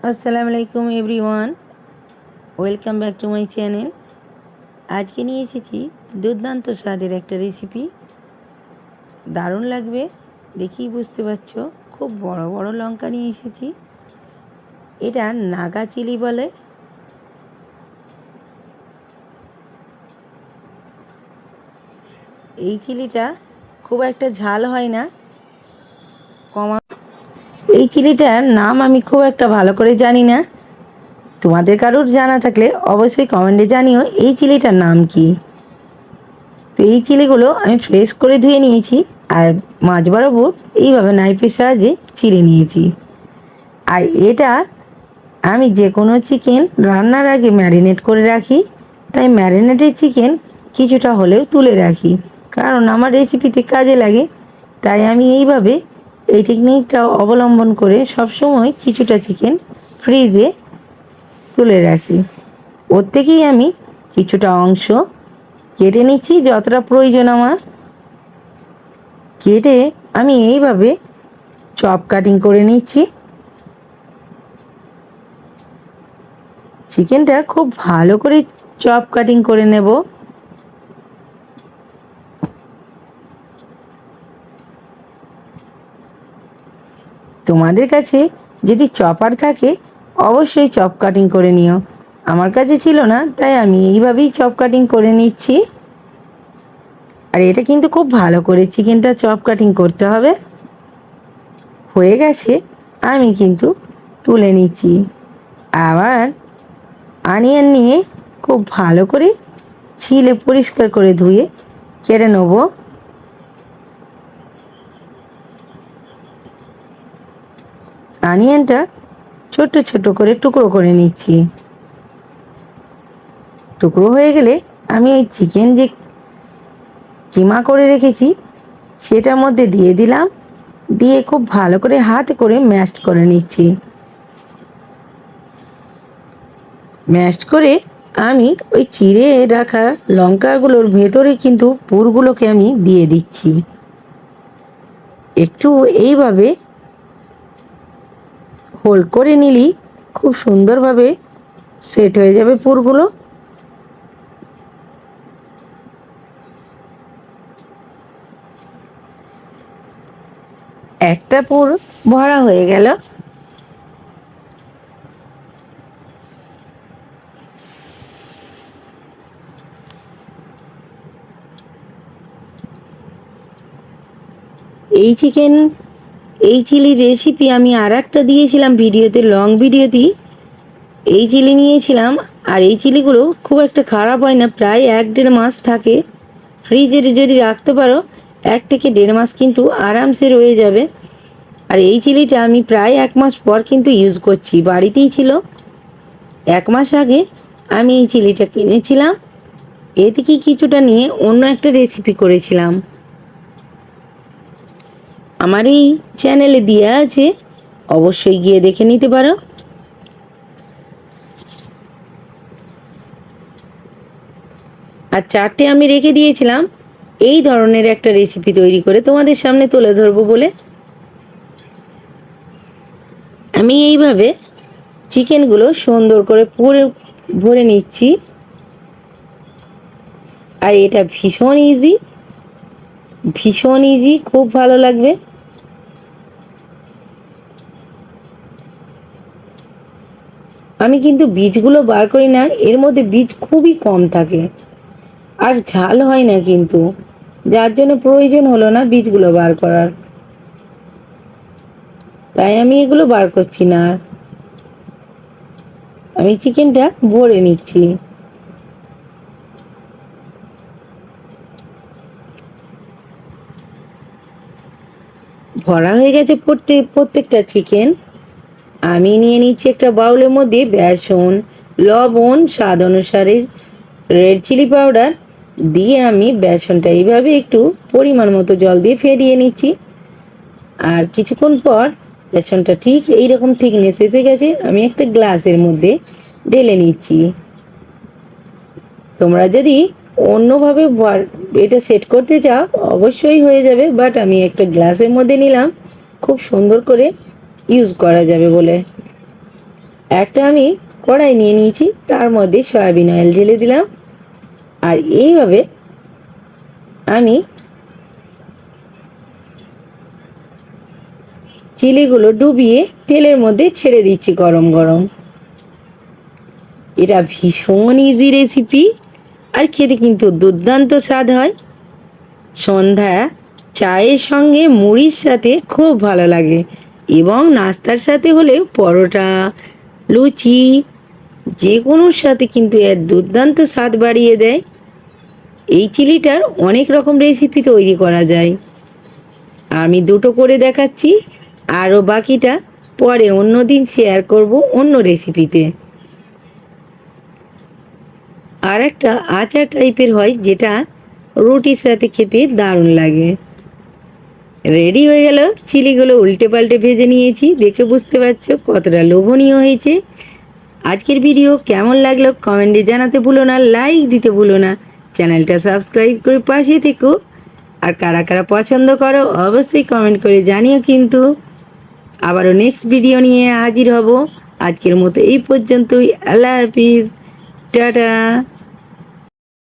আসসালামু আলাইকুম everyone, welcome back to my channel. আজকে নিয়ে এসেছি দুর্দান্ত স্বাদের একটা রেসিপি। দারুণ লাগবে, দেখেই বুঝতে পারছো। খুব বড় বড় লঙ্কা নিয়ে এসেছি। এটা নাগা চিলি বলে। এই চিলিটা খুব একটা ঝাল হয় না, কমা। এই চিলিটার নাম আমি খুব একটা ভালো করে জানি না। তোমাদের কারোর জানা থাকলে অবশ্যই কমেন্টে জানিও এই চিলিটার নাম কি। তো এই চিলিগুলো আমি ফ্রেশ করে ধুয়ে নিয়েছি, আর মাছ বরাবর এইভাবে নাইফের সাহায্যে চিড়ে নিয়েছি। আর এটা আমি যে কোনো চিকেন রান্নার আগে ম্যারিনেট করে রাখি, তাই ম্যারিনেটেড চিকেন কিছুটা হলেও তুলে রাখি, কারণ আমার রেসিপিতে কাজে লাগে। তাই আমি এইভাবে এই টেকনিকটা অবলম্বন করে সবসময় কিছুটা চিকেন ফ্রিজে তুলে রাখি। ওর থেকেই আমি কিছুটা অংশ কেটে নিচ্ছি, যতটা প্রয়োজন আমার। কেটে আমি এইভাবে চপ কাটিং করে নিচ্ছি। চিকেনটা খুব ভালো করে চপ কাটিং করে নেব। তোমাদের কাছে যদি চপার থাকে অবশ্যই চপ কাটিং করে নিও। আমার কাছে ছিল না, তাই আমি এইভাবেই চপ কাটিং করে নিচ্ছি। আর এটা কিন্তু খুব ভালো করে চিকেনটা চপ কাটিং করতে হবে। হয়ে গেছে, আমি কিন্তু তুলে নিচ্ছি। আবার অনিয়ন নিয়ে খুব ভালো করে ছিলে পরিষ্কার করে ধুয়ে কেটে নেব। অনিয়নটা ছোট ছোট করে টুকরো করে নিচ্ছি। টুকরো হয়ে গেলে আমি ওই চিকেন যে কিমা করে রেখেছি সেটার মধ্যে দিয়ে দিলাম, দিয়ে খুব ভালো করে হাতে করে ম্যাশ করে নিচ্ছি। ম্যাশ করে আমি ওই চিড়ে রাখা লঙ্কাগুলোর ভেতরে কিন্তু পুরগুলোকে আমি দিয়ে দিচ্ছি। একটু এইভাবে হোল্ড করে নিলেই খুব সুন্দরভাবে সেট হয়ে যাবে পুরগুলো। একটা পুর ভরা হয়ে গেল। এই চিলি রেসিপি আমি আর একটা দিয়েছিলাম ভিডিওতে, লং ভিডিওতেই। এই চিলি নিয়েছিলাম, আর এই চিলিগুলো খুব একটা খারাপ হয় না, প্রায় 1-1.5 মাস থাকে। ফ্রিজে যদি রাখতে পারো 1 থেকে 1.5 মাস কিন্তু আরামসে রয়ে যাবে। আর এই চিলিটা আমি প্রায় 1 মাস পর কিন্তু ইউজ করছি, বাড়িতেই ছিল। 1 মাস আগে আমি এই চিলিটা কিনেছিলাম, এ থেকে কিছুটা নিয়ে অন্য একটা রেসিপি করেছিলাম। আমার এই চ্যানেলে দেওয়া আছে, অবশ্যই গিয়ে দেখে নিতে পারো। আর 4টে আমি রেখে দিয়েছিলাম এই ধরনের একটা রেসিপি তৈরি করে তোমাদের সামনে তুলে ধরবো বলে। আমি এইভাবে চিকেনগুলো সুন্দর করে ভরে নিচ্ছি। আর এটা ভীষণ ইজি, খুব ভালো লাগবে। আমি কিন্তু বীজগুলো বার করি না, এর মধ্যে বীজ খুবই কম থাকে আর ঝাল হয় না কিন্তু, যার জন্য প্রয়োজন হলো না বীজগুলো বার করার। তাই আমি এগুলো বার করছি না। আমি চিকেনটা ভরে নিচ্ছি। ভরা হয়ে গেছে প্রত্যেকটা চিকেন। আমি নিয়ে নিচ্ছি একটা বাউলের মধ্যে বেসন, লবণ, স্বাদ অনুসারে রেড চিলি পাউডার দিয়ে আমি বেসনটা এইভাবে একটু পরিমাণ মতো জল দিয়ে ফেটিয়ে নিচ্ছি। আর কিছুক্ষণ পর বেসনটা ঠিক এইরকম থিকনেস এসে গেছে, আমি একটা গ্লাসের মধ্যে ঢেলে নিচ্ছি। তোমরা যদি অন্যভাবে এটা সেট করতে চাও অবশ্যই হয়ে যাবে, বাট আমি একটা গ্লাসের মধ্যে নিলাম, খুব সুন্দর করে ইউজ করা যাবে বলে। একটা আমি কড়াই নিয়ে নিয়েছি, তার মধ্যে সয়াবিন অয়েল ঢেলে দিলাম। আর এইভাবে আমি চিলিগুলো ডুবিয়ে তেলের মধ্যে ছেড়ে দিচ্ছি গরম গরম। এটা ভীষণ ইজি রেসিপি, আর খেতে কিন্তু দুর্দান্ত স্বাদ হয়। সন্ধ্যা চায়ের সঙ্গে মুড়ির সাথে খুব ভালো লাগে, এবং নাস্তার সাথে হলে পরোটা, লুচি, যে কোনোর সাথে কিন্তু এর দুর্দান্ত স্বাদ বাড়িয়ে দেয়। এই চিলিটার অনেক রকম রেসিপি তৈরি করা যায়, আমি দুটো করে দেখাচ্ছি, আরও বাকিটা পরে অন্য দিন শেয়ার করব অন্য রেসিপিতে। আর একটা আচার টাইপের হয়, যেটা রুটির সাথে খেতে দারুণ লাগে। রেডি হয়ে গেল, চিলিগুলো উল্টে পাল্টে ভেজে নিয়েছি, দেখে বুঝতে পারছো কতটা লোভনীয় হয়েছে। আজকের ভিডিও কেমন লাগলো কমেন্টে জানাতে ভুলো না, লাইক দিতে ভুলো না, চ্যানেলটা সাবস্ক্রাইব করে পাশে থেকো। আর কারা কারা পছন্দ করো অবশ্যই কমেন্ট করে জানিও কিন্তু। আবারও নেক্সট ভিডিও নিয়ে হাজির হব। আজকের মতো এই পর্যন্তই। আল্লাহ হাফিজ, টাটা।